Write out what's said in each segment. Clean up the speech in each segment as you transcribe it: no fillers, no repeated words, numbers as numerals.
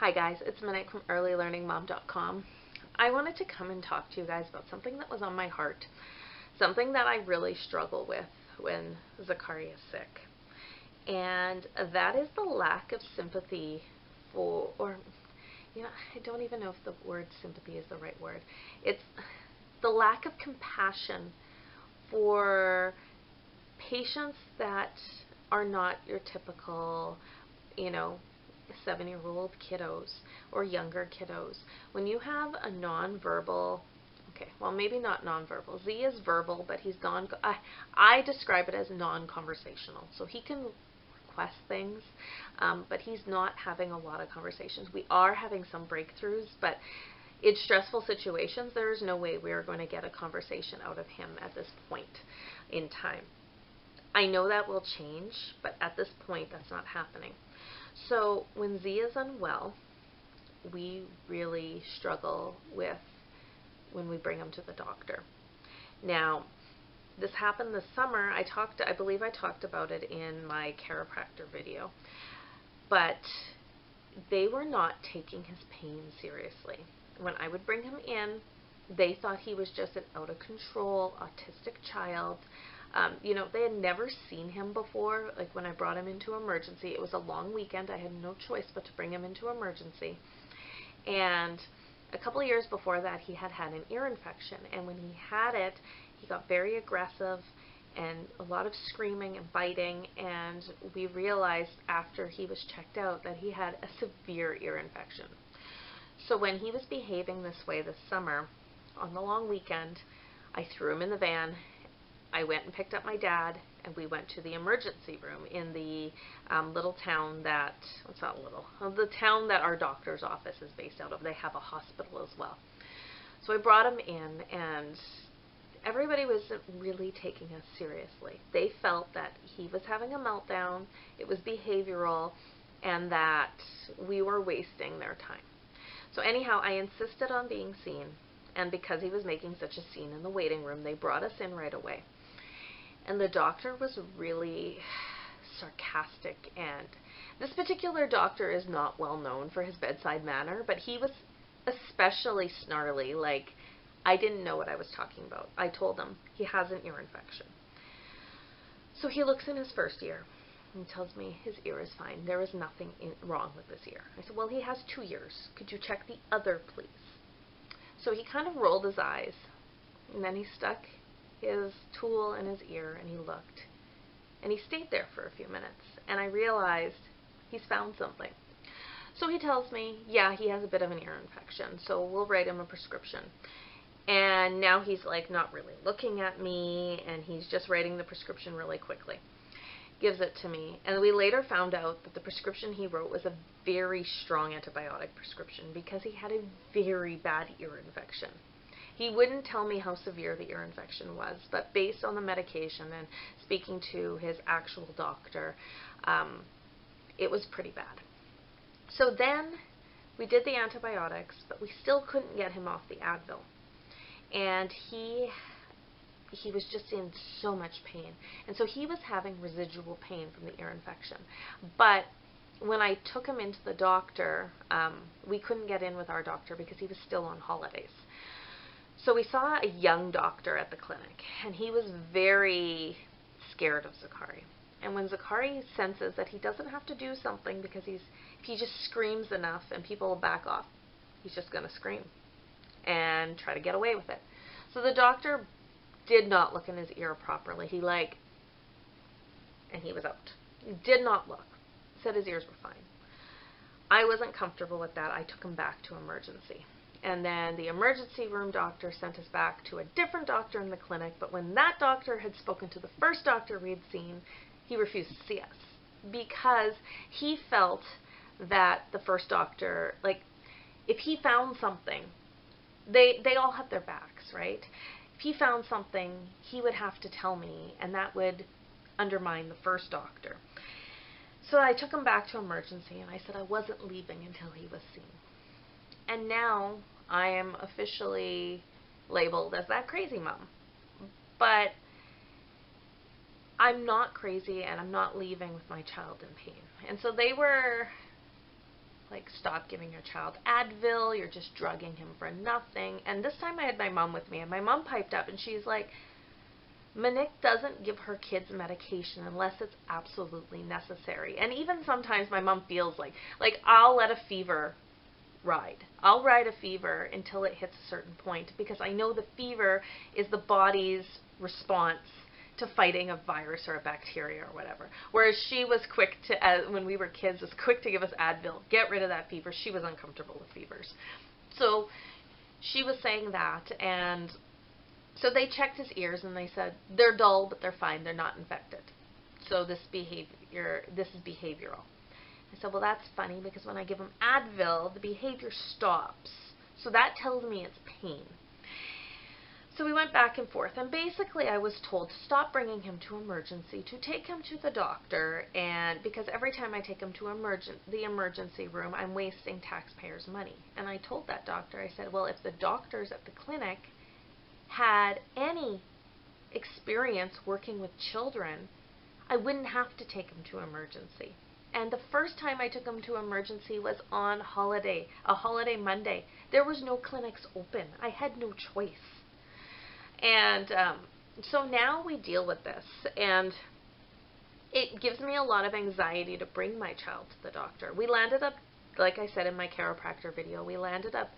Hi guys, it's Minute from earlylearningmom.com. I wanted to come and talk to you guys about something that was on my heart, something that I really struggle with when Zakari is sick. And that is the lack of sympathy I don't even know if the word sympathy is the right word. It's the lack of compassion for patients that are not your typical, 7-year-old kiddos or younger kiddos. When you have a nonverbal, maybe not nonverbal. Z is verbal, but he's I describe it as non-conversational. So he can request things, but he's not having a lot of conversations. We are having some breakthroughs, but in stressful situations, there is no way we are going to get a conversation out of him at this point in time. I know that will change, but at this point, that's not happening. So when Z is unwell, we really struggle with when we bring him to the doctor. Now, this happened this summer. I believe I talked about it in my chiropractor video, but they were not taking his pain seriously. When I would bring him in, they thought he was just an out-of-control autistic child. They had never seen him before. Like when I brought him into emergency, it was a long weekend. I had no choice but to bring him into emergency. And a couple of years before that, he had had an ear infection. And when he had it, he got very aggressive and a lot of screaming and biting. And we realized after he was checked out that he had a severe ear infection. So when he was behaving this way this summer, on the long weekend, I threw him in the van. I went and picked up my dad, and we went to the emergency room in the little town that, the town that our doctor's office is based out of. They have a hospital as well. So I brought him in, and everybody wasn't really taking us seriously. They felt that he was having a meltdown, it was behavioral, and that we were wasting their time. So anyhow, I insisted on being seen, and because he was making such a scene in the waiting room, they brought us in right away. And the doctor was really sarcastic, and this particular doctor is not well known for his bedside manner, but he was especially snarly. Like, I didn't know what I was talking about. I told him he has an ear infection. So he looks in his first ear and tells me his ear is fine. There is nothing wrong with this ear. I said, well, he has 2 ears. Could you check the other, please? So he kind of rolled his eyes, and then he stuck his tool in his ear, and he looked. And he stayed there for a few minutes, and I realized he's found something. So he tells me, yeah, he has a bit of an ear infection, so we'll write him a prescription. And now he's like not really looking at me, and he's just writing the prescription really quickly. Gives it to me, and we later found out that the prescription he wrote was a very strong antibiotic prescription because he had a very bad ear infection. He wouldn't tell me how severe the ear infection was, but based on the medication and speaking to his actual doctor, it was pretty bad. So then we did the antibiotics, but we still couldn't get him off the Advil. And he was just in so much pain. And so he was having residual pain from the ear infection. But when I took him into the doctor, we couldn't get in with our doctor because he was still on holidays. So we saw a young doctor at the clinic, and he was very scared of Zakari. And when Zakari senses that he doesn't have to do something because if he just screams enough and people will back off, he's just going to scream and try to get away with it. So the doctor did not look in his ear properly. And he was out. He did not look. Said his ears were fine. I wasn't comfortable with that. I took him back to emergency. And then the emergency room doctor sent us back to a different doctor in the clinic, but when that doctor had spoken to the first doctor we had seen, he refused to see us because he felt that the first doctor, if he found something, they all have their backs, right? If he found something, he would have to tell me, and that would undermine the first doctor. So I took him back to emergency, and I said I wasn't leaving until he was seen. And now I am officially labeled as that crazy mom. But I'm not crazy, and I'm not leaving with my child in pain. And so they were like, stop giving your child Advil, you're just drugging him for nothing. And this time I had my mom with me, and my mom piped up, and she's like, Monique doesn't give her kids medication unless it's absolutely necessary. And even sometimes my mom feels like I'll let a fever ride. I'll ride a fever until it hits a certain point, because I know the fever is the body's response to fighting a virus or a bacteria or whatever. Whereas she was quick to, when we were kids, was quick to give us Advil, get rid of that fever. She was uncomfortable with fevers. So she was saying that, and so they checked his ears and they said, they're dull, but they're fine. They're not infected. So this is behavioral. I said, well, that's funny, because when I give him Advil, the behavior stops. So that tells me it's pain. So we went back and forth, and basically I was told to stop bringing him to emergency, to take him to the doctor, and because every time I take him to the emergency room, I'm wasting taxpayers' money. And I told that doctor, I said, well, if the doctors at the clinic had any experience working with children, I wouldn't have to take him to emergency. And the first time I took him to emergency was on holiday, a holiday Monday. There was no clinics open. I had no choice. And so now we deal with this, and it gives me a lot of anxiety to bring my child to the doctor. We landed up, like I said in my chiropractor video, we landed up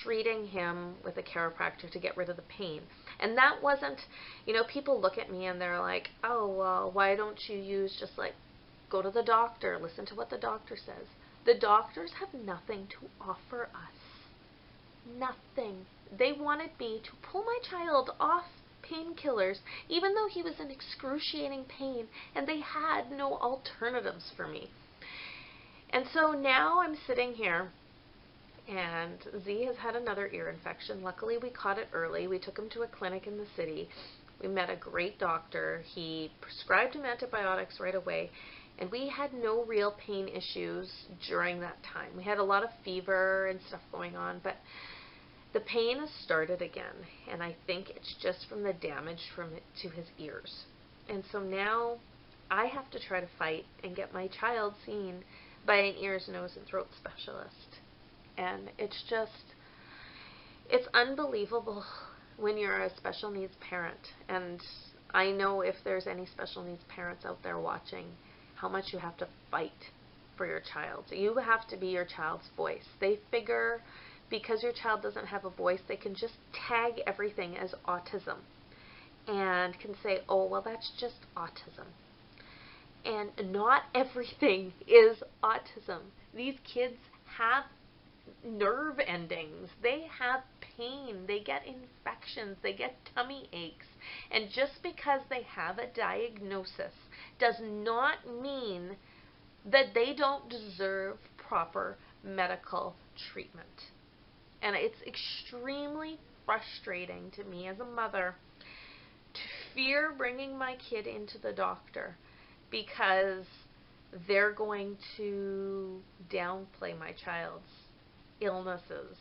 treating him with a chiropractor to get rid of the pain. And that wasn't, you know, people look at me and they're like, oh, well, why don't you use just like, go to the doctor, listen to what the doctor says. The doctors have nothing to offer us. Nothing. They wanted me to pull my child off painkillers, even though he was in excruciating pain, and they had no alternatives for me. And so now I'm sitting here, and Z has had another ear infection. Luckily, we caught it early. We took him to a clinic in the city. We met a great doctor. He prescribed him antibiotics right away, and we had no real pain issues during that time. We had a lot of fever and stuff going on, but the pain has started again, and I think it's just from the damage to his ears. And so now I have to try to fight and get my child seen by an ears, nose, and throat specialist. And it's unbelievable when you're a special needs parent. And I know if there's any special needs parents out there watching, how much you have to fight for your child. You have to be your child's voice. They figure because your child doesn't have a voice, they can just tag everything as autism and can say, oh, well, that's just autism. And not everything is autism. These kids have nerve endings. They have pain. They get infections. They get tummy aches. And just because they have a diagnosis does not mean that they don't deserve proper medical treatment. And it's extremely frustrating to me as a mother to fear bringing my kid into the doctor because they're going to downplay my child's illnesses.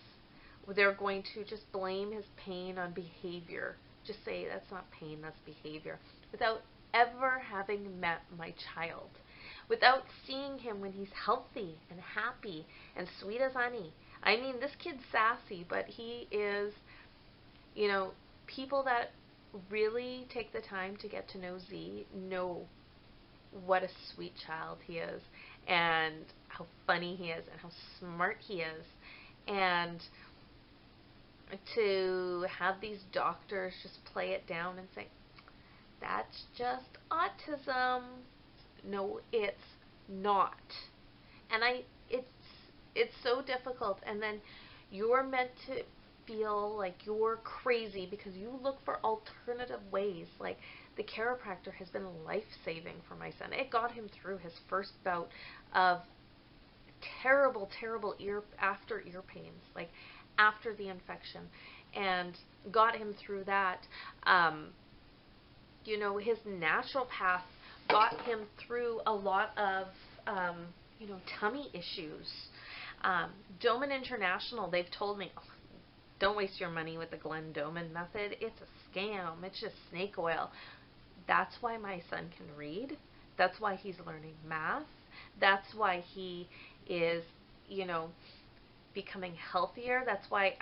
They're going to just blame his pain on behavior. Just say, that's not pain, that's behavior. Without ever having met my child. Without seeing him when he's healthy and happy and sweet as honey. I mean, this kid's sassy, but he is, you know, people that really take the time to get to know Z know what a sweet child he is and how funny he is and how smart he is. And to have these doctors just play it down and say, that's just autism. No, it's not. And it's so difficult. And then you're meant to feel like you're crazy because you look for alternative ways. Like the chiropractor has been life-saving for my son. It got him through his first bout of terrible, terrible after ear pains, like after the infection, and got him through that. You know, his natural path got him through a lot of, you know, tummy issues. Doman International, they've told me, oh, don't waste your money with the Glenn Doman method. It's a scam. It's just snake oil. That's why my son can read. That's why he's learning math. That's why he is becoming healthier. That's why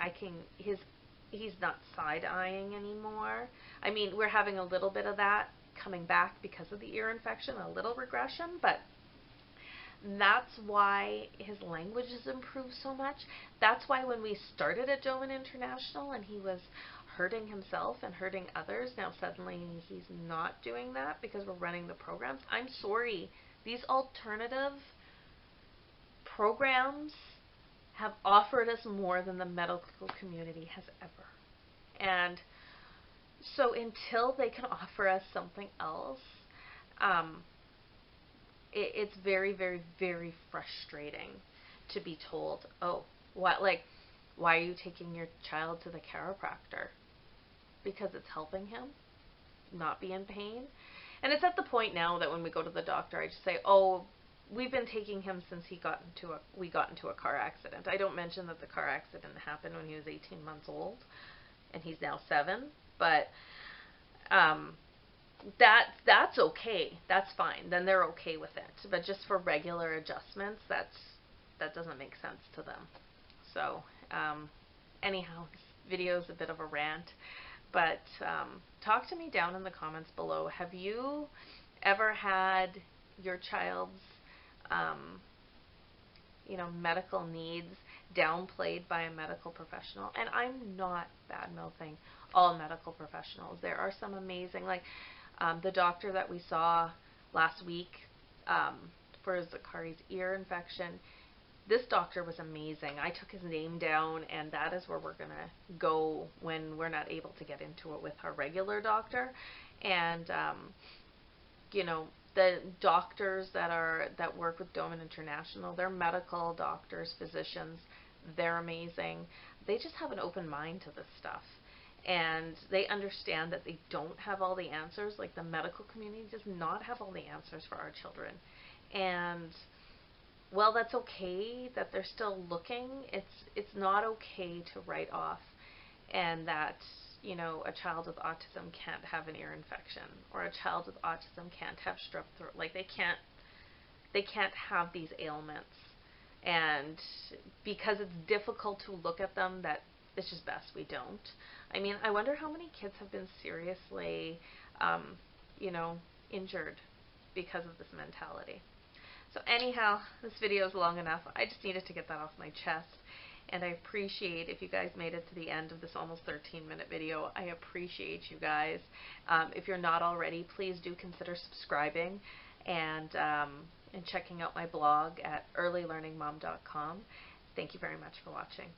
he's not side-eyeing anymore. I mean, we're having a little bit of that coming back because of the ear infection, a little regression, but that's why his language has improved so much. That's why when we started at Doman International and he was hurting himself and hurting others, now suddenly he's not doing that because we're running the programs. I'm sorry. These alternative programs have offered us more than the medical community has ever. And so until they can offer us something else, it's very, very, very frustrating to be told, oh, why are you taking your child to the chiropractor? Because it's helping him not be in pain. And it's at the point now that when we go to the doctor, I just say, oh, we've been taking him since we got into a car accident. I don't mention that the car accident happened when he was 18 months old, and he's now 7. But that's okay. That's fine. Then they're okay with it. But just for regular adjustments, that doesn't make sense to them. So anyhow, this video is a bit of a rant. But talk to me down in the comments below. Have you ever had your child's medical needs downplayed by a medical professional? And I'm not bad-mouthing all medical professionals. There are some amazing, like the doctor that we saw last week for Zakari's ear infection. This doctor was amazing. I took his name down, and that is where we're going to go when we're not able to get into it with our regular doctor. And, the doctors that work with Doman International, they're medical doctors, physicians. They're amazing. They just have an open mind to this stuff. And they understand that they don't have all the answers. Like, the medical community does not have all the answers for our children. And well, that's okay that they're still looking. It's not okay to write off and that, a child with autism can't have an ear infection, or a child with autism can't have strep throat. Like, they can't have these ailments. And because it's difficult to look at them, that it's just best we don't. I mean, I wonder how many kids have been seriously, injured because of this mentality. So anyhow, this video is long enough. I just needed to get that off my chest. And I appreciate if you guys made it to the end of this almost 13-minute video. I appreciate you guys. If you're not already, please do consider subscribing and checking out my blog at earlylearningmom.com. Thank you very much for watching.